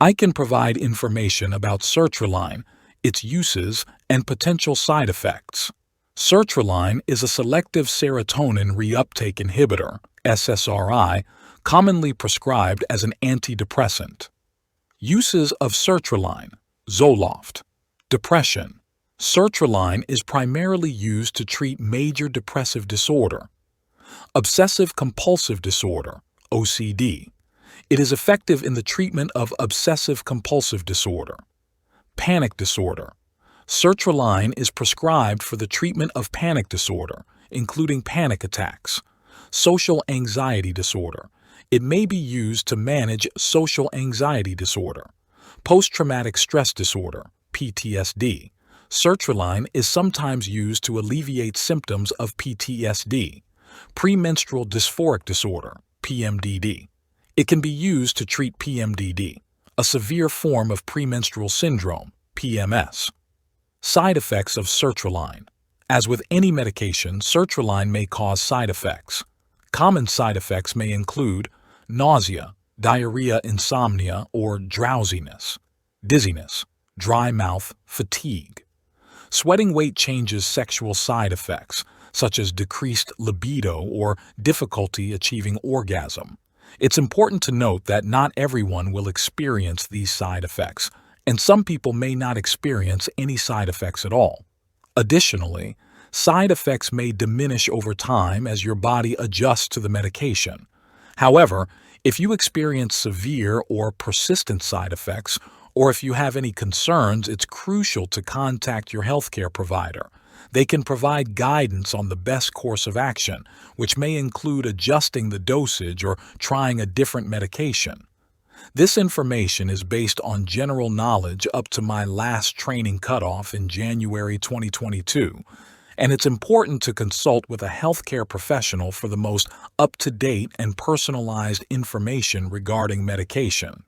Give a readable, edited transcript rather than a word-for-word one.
I can provide information about sertraline, its uses, and potential side effects. Sertraline is a selective serotonin reuptake inhibitor, SSRI, commonly prescribed as an antidepressant. Uses of sertraline: Zoloft. Depression. Sertraline is primarily used to treat major depressive disorder. Obsessive-compulsive disorder, OCD. It is effective in the treatment of obsessive-compulsive disorder. Panic disorder. Sertraline is prescribed for the treatment of panic disorder, including panic attacks. Social anxiety disorder. It may be used to manage social anxiety disorder. Post-traumatic stress disorder, PTSD. Sertraline is sometimes used to alleviate symptoms of PTSD. Premenstrual dysphoric disorder, PMDD. It can be used to treat PMDD, a severe form of premenstrual syndrome, PMS. Side effects of sertraline. As with any medication, sertraline may cause side effects. Common side effects may include nausea, diarrhea, insomnia, or drowsiness, dizziness, dry mouth, fatigue. Sweating weight changes. Sexual side effects, such as decreased libido or difficulty achieving orgasm. It's important to note that not everyone will experience these side effects, and some people may not experience any side effects at all. Additionally, side effects may diminish over time as your body adjusts to the medication. However, if you experience severe or persistent side effects, or if you have any concerns, it's crucial to contact your healthcare provider. They can provide guidance on the best course of action, which may include adjusting the dosage or trying a different medication. This information is based on general knowledge up to my last training cutoff in January 2022, and it's important to consult with a healthcare professional for the most up-to-date and personalized information regarding medication.